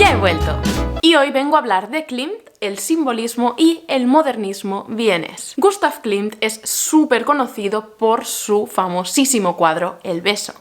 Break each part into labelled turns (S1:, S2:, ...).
S1: Ya he vuelto. Y hoy vengo a hablar de Klimt, el simbolismo y el modernismo vienés. Gustav Klimt es súper conocido por su famosísimo cuadro El beso.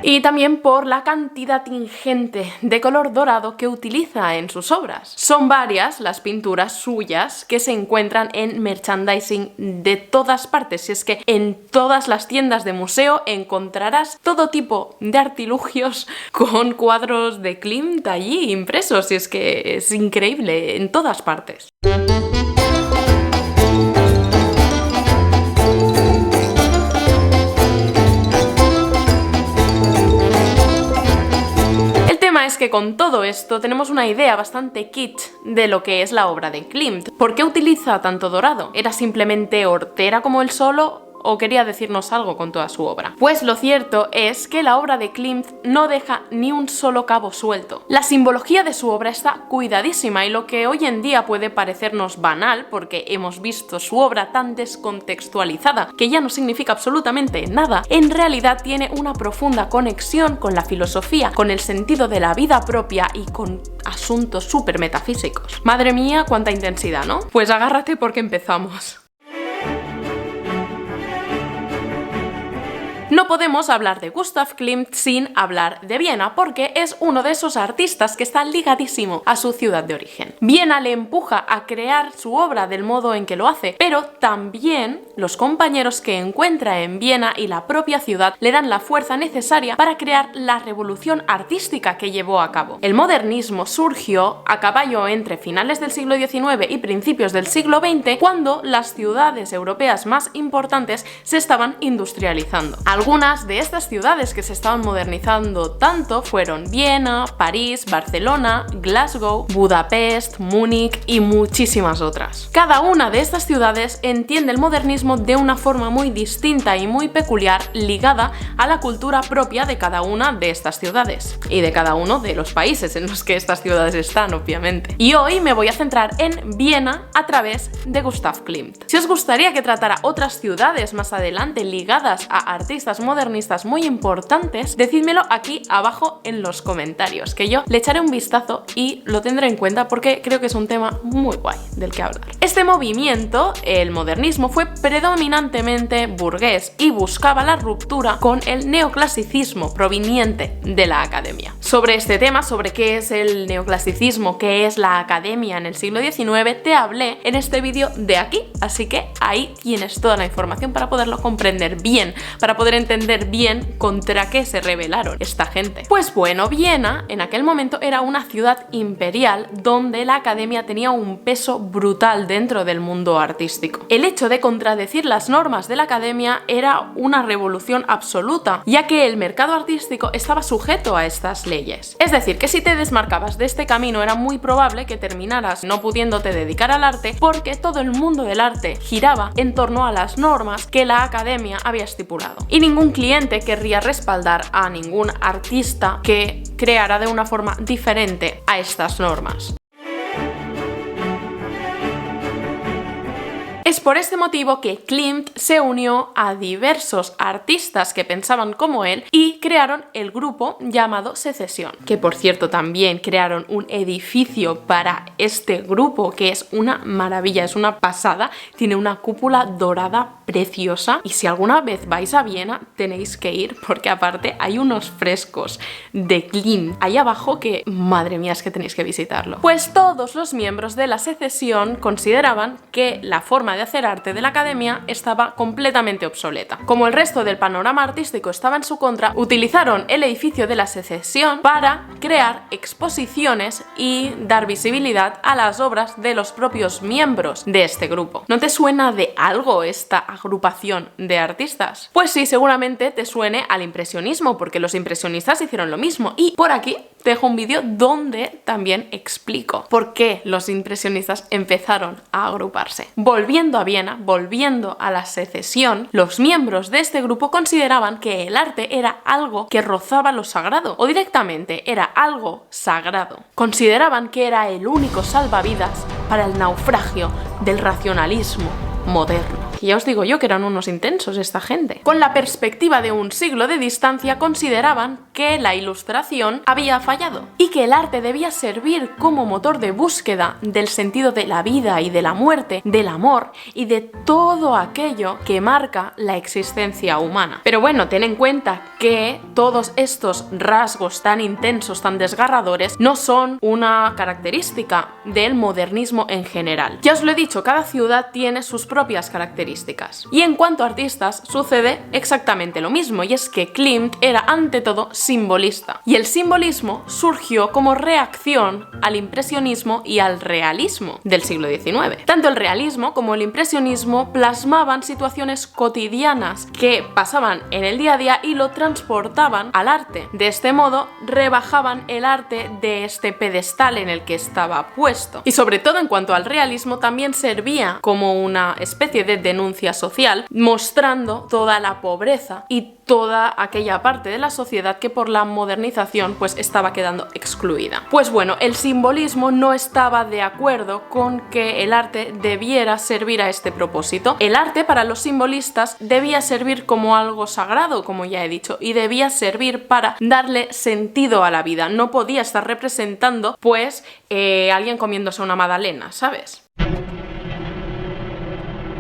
S1: Y también por la cantidad ingente de color dorado que utiliza en sus obras. Son varias las pinturas suyas que se encuentran en merchandising de todas partes, y es que en todas las tiendas de museo encontrarás todo tipo de artilugios con cuadros de Klimt allí impresos, y es que es increíble en todas partes. Es que con todo esto tenemos una idea bastante kitsch de lo que es la obra de Klimt. ¿Por qué utiliza tanto dorado? ¿Era simplemente hortera como él solo? ¿O quería decirnos algo con toda su obra? Pues lo cierto es que la obra de Klimt no deja ni un solo cabo suelto. La simbología de su obra está cuidadísima, y lo que hoy en día puede parecernos banal porque hemos visto su obra tan descontextualizada que ya no significa absolutamente nada, en realidad tiene una profunda conexión con la filosofía, con el sentido de la vida propia y con asuntos súper metafísicos. Madre mía, cuánta intensidad, ¿no? Pues agárrate porque empezamos. No podemos hablar de Gustav Klimt sin hablar de Viena, porque es uno de esos artistas que está ligadísimo a su ciudad de origen. Viena le empuja a crear su obra del modo en que lo hace, pero también los compañeros que encuentra en Viena y la propia ciudad le dan la fuerza necesaria para crear la revolución artística que llevó a cabo. El modernismo surgió a caballo entre finales del siglo XIX y principios del siglo XX, cuando las ciudades europeas más importantes se estaban industrializando. Algunas de estas ciudades que se estaban modernizando tanto fueron Viena, París, Barcelona, Glasgow, Budapest, Múnich y muchísimas otras. Cada una de estas ciudades entiende el modernismo de una forma muy distinta y muy peculiar, ligada a la cultura propia de cada una de estas ciudades y de cada uno de los países en los que estas ciudades están, obviamente. Y hoy me voy a centrar en Viena a través de Gustav Klimt. Si os gustaría que tratara otras ciudades más adelante ligadas a artistas modernistas muy importantes, decídmelo aquí abajo en los comentarios, que yo le echaré un vistazo y lo tendré en cuenta porque creo que es un tema muy guay del que hablar. Este movimiento, el modernismo, fue predominantemente burgués y buscaba la ruptura con el neoclasicismo proveniente de la academia. Sobre este tema, sobre qué es el neoclasicismo, qué es la academia en el siglo XIX, te hablé en este vídeo de aquí, así que ahí tienes toda la información para poderlo comprender bien, para poder entender bien contra qué se rebelaron esta gente. Pues bueno, Viena en aquel momento era una ciudad imperial donde la academia tenía un peso brutal dentro del mundo artístico. El hecho de contradecir las normas de la academia era una revolución absoluta, ya que el mercado artístico estaba sujeto a estas leyes. Es decir, que si te desmarcabas de este camino era muy probable que terminaras no pudiéndote dedicar al arte, porque todo el mundo del arte giraba en torno a las normas que la academia había estipulado. Y ningún cliente querría respaldar a ningún artista que creara de una forma diferente a estas normas. Es por este motivo que Klimt se unió a diversos artistas que pensaban como él y crearon el grupo llamado Secesión, que por cierto también crearon un edificio para este grupo que es una maravilla, es una pasada, tiene una cúpula dorada preciosa, y si alguna vez vais a Viena tenéis que ir porque aparte hay unos frescos de Klimt ahí abajo que, madre mía, es que tenéis que visitarlo. Pues todos los miembros de la Secesión consideraban que la forma de hacer arte de la academia estaba completamente obsoleta. Como el resto del panorama artístico estaba en su contra, utilizaron el edificio de la Secesión para crear exposiciones y dar visibilidad a las obras de los propios miembros de este grupo. ¿No te suena de algo esta agrupación de artistas? Pues sí, seguramente te suene al impresionismo, porque los impresionistas hicieron lo mismo, y por aquí te dejo un vídeo donde también explico por qué los impresionistas empezaron a agruparse. Volviendo a Viena, volviendo a la Secesión, los miembros de este grupo consideraban que el arte era algo que rozaba lo sagrado, o directamente era algo sagrado. Consideraban que era el único salvavidas para el naufragio del racionalismo moderno. Ya os digo yo que eran unos intensos esta gente. Con la perspectiva de un siglo de distancia consideraban que la Ilustración había fallado y que el arte debía servir como motor de búsqueda del sentido de la vida y de la muerte, del amor y de todo aquello que marca la existencia humana. Pero bueno, ten en cuenta que todos estos rasgos tan intensos, tan desgarradores, no son una característica del modernismo en general. Ya os lo he dicho, cada ciudad tiene sus propias características. Y en cuanto a artistas, sucede exactamente lo mismo, y es que Klimt era ante todo simbolista. Y el simbolismo surgió como reacción al impresionismo y al realismo del siglo XIX. Tanto el realismo como el impresionismo plasmaban situaciones cotidianas que pasaban en el día a día y lo transportaban al arte. De este modo, rebajaban el arte de este pedestal en el que estaba puesto. Y sobre todo en cuanto al realismo, también servía como una especie de denuncia social, mostrando toda la pobreza y toda aquella parte de la sociedad que por la modernización pues estaba quedando excluida. Pues bueno, el simbolismo no estaba de acuerdo con que el arte debiera servir a este propósito. El arte para los simbolistas debía servir como algo sagrado, como ya he dicho, y debía servir para darle sentido a la vida. No podía estar representando pues alguien comiéndose una magdalena, ¿sabes?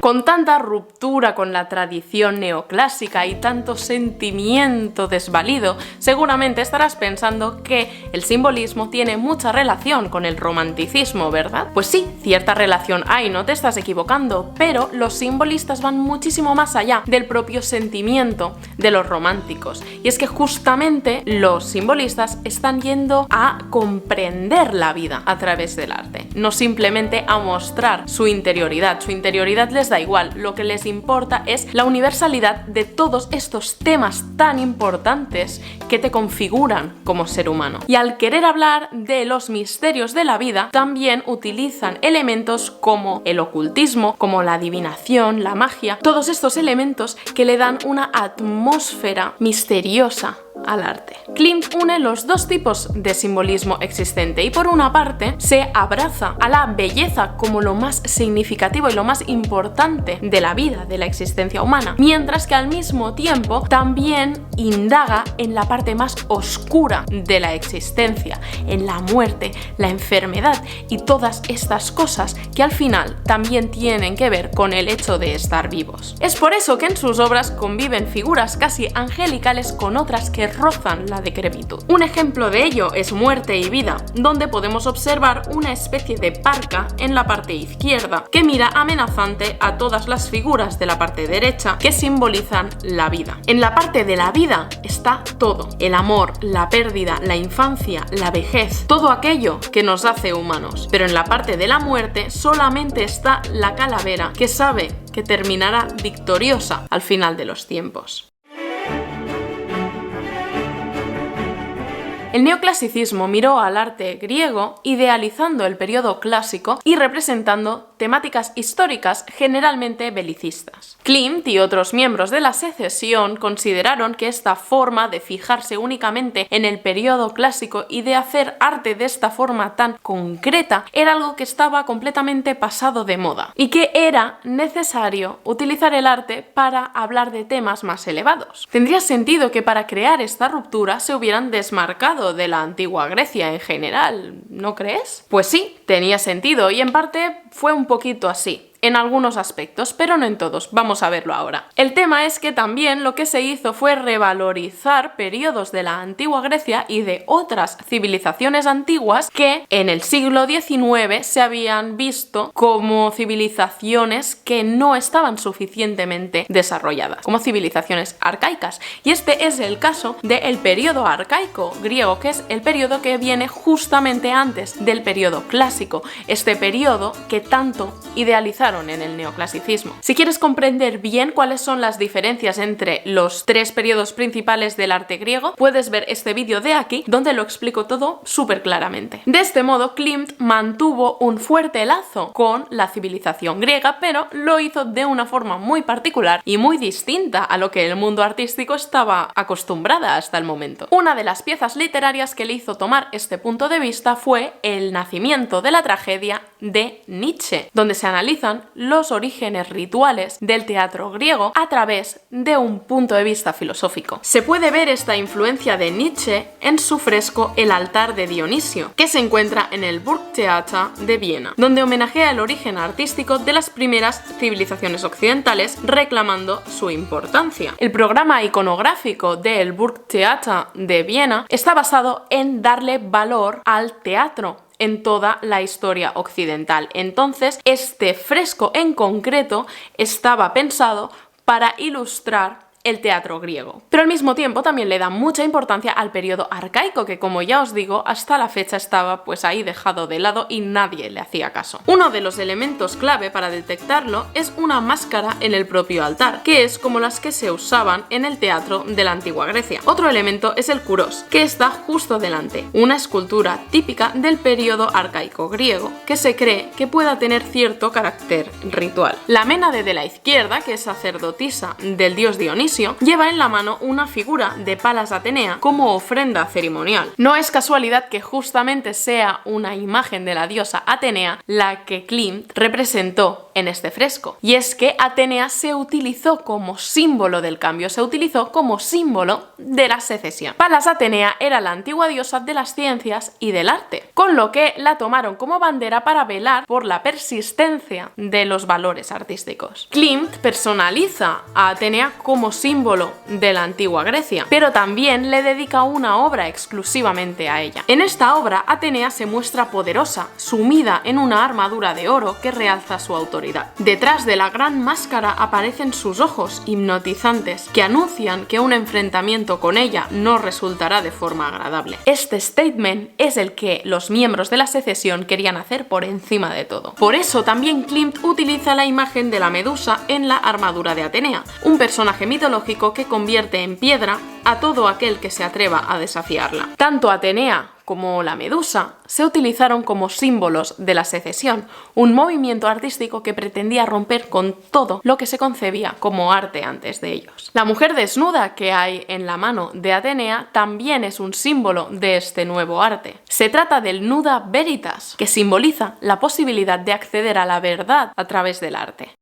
S1: Con tanta ruptura con la tradición neoclásica y tanto sentimiento desvalido, seguramente estarás pensando que el simbolismo tiene mucha relación con el romanticismo, ¿verdad? Pues sí, cierta relación hay, no te estás equivocando, pero los simbolistas van muchísimo más allá del propio sentimiento de los románticos. Y es que justamente los simbolistas están yendo a comprender la vida a través del arte, no simplemente a mostrar su interioridad. Su interioridad les da igual, lo que les importa es la universalidad de todos estos temas tan importantes que te configuran como ser humano. Y al querer hablar de los misterios de la vida, también utilizan elementos como el ocultismo, como la adivinación, la magia, todos estos elementos que le dan una atmósfera misteriosa al arte. Klimt une los dos tipos de simbolismo existente y por una parte se abraza a la belleza como lo más significativo y lo más importante de la vida, de la existencia humana, mientras que al mismo tiempo también indaga en la parte más oscura de la existencia, en la muerte, la enfermedad y todas estas cosas que al final también tienen que ver con el hecho de estar vivos. Es por eso que en sus obras conviven figuras casi angelicales con otras que rozan la decrepitud. Un ejemplo de ello es Muerte y Vida, donde podemos observar una especie de parca en la parte izquierda que mira amenazante a todas las figuras de la parte derecha que simbolizan la vida. En la parte de la vida está todo: el amor, la pérdida, la infancia, la vejez, todo aquello que nos hace humanos. Pero en la parte de la muerte solamente está la calavera que sabe que terminará victoriosa al final de los tiempos. El neoclasicismo miró al arte griego idealizando el periodo clásico y representando temáticas históricas generalmente belicistas. Klimt y otros miembros de la Secesión consideraron que esta forma de fijarse únicamente en el periodo clásico y de hacer arte de esta forma tan concreta era algo que estaba completamente pasado de moda y que era necesario utilizar el arte para hablar de temas más elevados. Tendría sentido que para crear esta ruptura se hubieran desmarcado de la antigua Grecia en general, ¿no crees? Pues sí, tenía sentido y en parte fue un poquito así. En algunos aspectos, pero no en todos. Vamos a verlo ahora. El tema es que también lo que se hizo fue revalorizar periodos de la antigua Grecia y de otras civilizaciones antiguas que en el siglo XIX se habían visto como civilizaciones que no estaban suficientemente desarrolladas, como civilizaciones arcaicas. Y este es el caso del periodo arcaico griego, que es el periodo que viene justamente antes del periodo clásico, este periodo que tanto idealizaron en el neoclasicismo. Si quieres comprender bien cuáles son las diferencias entre los tres periodos principales del arte griego, puedes ver este vídeo de aquí, donde lo explico todo súper claramente. De este modo, Klimt mantuvo un fuerte lazo con la civilización griega, pero lo hizo de una forma muy particular y muy distinta a lo que el mundo artístico estaba acostumbrada hasta el momento. Una de las piezas literarias que le hizo tomar este punto de vista fue El nacimiento de la tragedia de Nietzsche, donde se analizan estudian los orígenes rituales del teatro griego a través de un punto de vista filosófico. Se puede ver esta influencia de Nietzsche en su fresco El altar de Dionisio, que se encuentra en el Burgtheater de Viena, donde homenajea el origen artístico de las primeras civilizaciones occidentales, reclamando su importancia. El programa iconográfico del Burgtheater de Viena está basado en darle valor al teatro en toda la historia occidental. Entonces, este fresco en concreto estaba pensado para ilustrar el teatro griego. Pero al mismo tiempo también le da mucha importancia al periodo arcaico, que como ya os digo, hasta la fecha estaba pues ahí dejado de lado y nadie le hacía caso. Uno de los elementos clave para detectarlo es una máscara en el propio altar, que es como las que se usaban en el teatro de la antigua Grecia. Otro elemento es el kuros, que está justo delante, una escultura típica del periodo arcaico griego, que se cree que pueda tener cierto carácter ritual. La Ménade de la izquierda, que es sacerdotisa del dios Dionisio, lleva en la mano una figura de Palas Atenea como ofrenda ceremonial. No es casualidad que justamente sea una imagen de la diosa Atenea la que Klimt representó en este fresco. Y es que Atenea se utilizó como símbolo del cambio, se utilizó como símbolo de la secesión. Palas Atenea era la antigua diosa de las ciencias y del arte, con lo que la tomaron como bandera para velar por la persistencia de los valores artísticos. Klimt personaliza a Atenea como símbolo de la antigua Grecia, pero también le dedica una obra exclusivamente a ella. En esta obra, Atenea se muestra poderosa, sumida en una armadura de oro que realza su autoridad. Detrás de la gran máscara aparecen sus ojos hipnotizantes, que anuncian que un enfrentamiento con ella no resultará de forma agradable. Este statement es el que los miembros de la secesión querían hacer por encima de todo. Por eso también Klimt utiliza la imagen de la Medusa en la armadura de Atenea, un personaje mitológico que convierte en piedra a todo aquel que se atreva a desafiarla. Tanto Atenea como la Medusa se utilizaron como símbolos de la secesión, un movimiento artístico que pretendía romper con todo lo que se concebía como arte antes de ellos. La mujer desnuda que hay en la mano de Atenea también es un símbolo de este nuevo arte. Se trata del Nuda Veritas, que simboliza la posibilidad de acceder a la verdad a través del arte.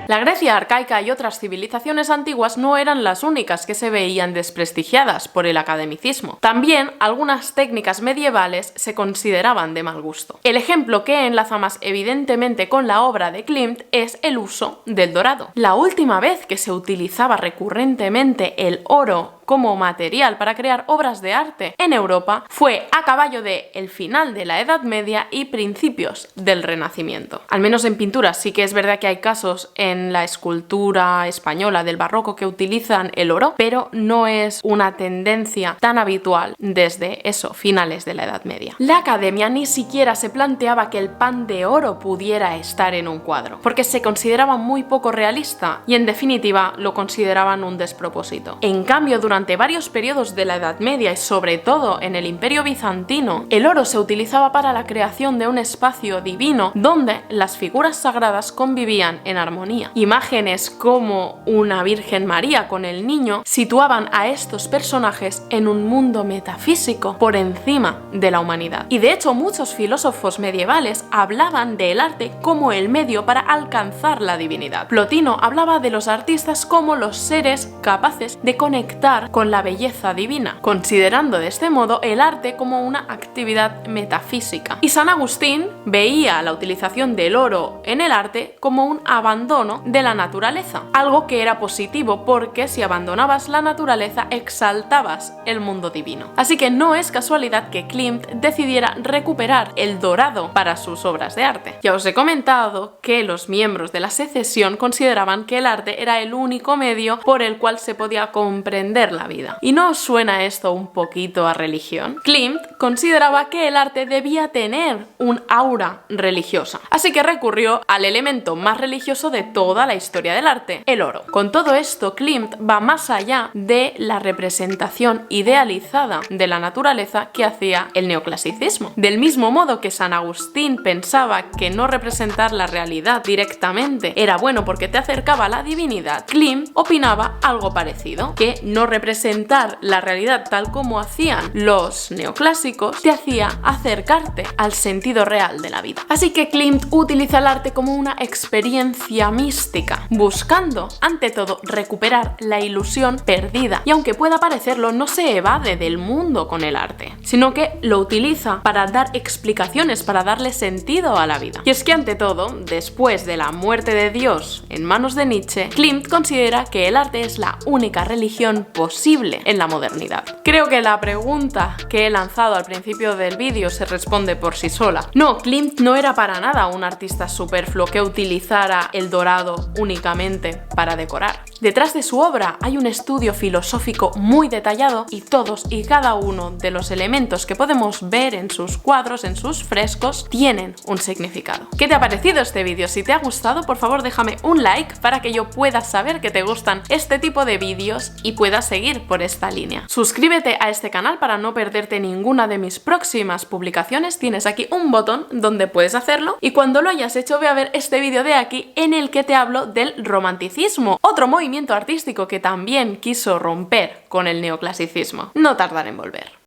S1: La Grecia arcaica y otras civilizaciones antiguas no eran las únicas que se veían desprestigiadas por el academicismo. También algunas técnicas medievales se consideraban de mal gusto. El ejemplo que enlaza más evidentemente con la obra de Klimt es el uso del dorado. La última vez que se utilizaba recurrentemente el oro como material para crear obras de arte en Europa fue a caballo de el final de la Edad Media y principios del Renacimiento. Al menos en pintura. Sí que es verdad que hay casos en la escultura española del barroco que utilizan el oro, pero no es una tendencia tan habitual desde finales de la Edad Media. La Academia ni siquiera se planteaba que el pan de oro pudiera estar en un cuadro, porque se consideraba muy poco realista y en definitiva lo consideraban un despropósito. En cambio, durante varios periodos de la Edad Media y sobre todo en el Imperio Bizantino, el oro se utilizaba para la creación de un espacio divino donde las figuras sagradas convivían en armonía. Imágenes como una Virgen María con el niño situaban a estos personajes en un mundo metafísico por encima de la humanidad. Y de hecho muchos filósofos medievales hablaban del arte como el medio para alcanzar la divinidad. Plotino hablaba de los artistas como los seres capaces de conectar con la belleza divina, considerando de este modo el arte como una actividad metafísica. Y San Agustín veía la utilización del oro en el arte como un abandono de la naturaleza, algo que era positivo porque si abandonabas la naturaleza exaltabas el mundo divino. Así que no es casualidad que Klimt decidiera recuperar el dorado para sus obras de arte. Ya os he comentado que los miembros de la secesión consideraban que el arte era el único medio por el cual se podía comprender la vida. ¿Y no os suena esto un poquito a religión? Klimt consideraba que el arte debía tener un aura religiosa, así que recurrió al elemento más religioso de toda la historia del arte, el oro. Con todo esto, Klimt va más allá de la representación idealizada de la naturaleza que hacía el neoclasicismo. Del mismo modo que San Agustín pensaba que no representar la realidad directamente era bueno porque te acercaba a la divinidad, Klimt opinaba algo parecido, que no representar representar la realidad tal como hacían los neoclásicos te hacía acercarte al sentido real de la vida. Así que Klimt utiliza el arte como una experiencia mística, buscando, ante todo, recuperar la ilusión perdida. Y aunque pueda parecerlo, no se evade del mundo con el arte, sino que lo utiliza para dar explicaciones, para darle sentido a la vida. Y es que, ante todo, después de la muerte de Dios en manos de Nietzsche, Klimt considera que el arte es la única religión posible en la modernidad. Creo que la pregunta que he lanzado al principio del vídeo se responde por sí sola. No, Klimt no era para nada un artista superfluo que utilizara el dorado únicamente para decorar. Detrás de su obra hay un estudio filosófico muy detallado y todos y cada uno de los elementos que podemos ver en sus cuadros, en sus frescos, tienen un significado. ¿Qué te ha parecido este vídeo? Si te ha gustado, por favor déjame un like para que yo pueda saber que te gustan este tipo de vídeos y puedas seguir por esta línea. Suscríbete a este canal para no perderte ninguna de mis próximas publicaciones. Tienes aquí un botón donde puedes hacerlo y cuando lo hayas hecho ve a ver este vídeo de aquí en el que te hablo del romanticismo, otro movimiento artístico que también quiso romper con el neoclasicismo. No tardará en volver.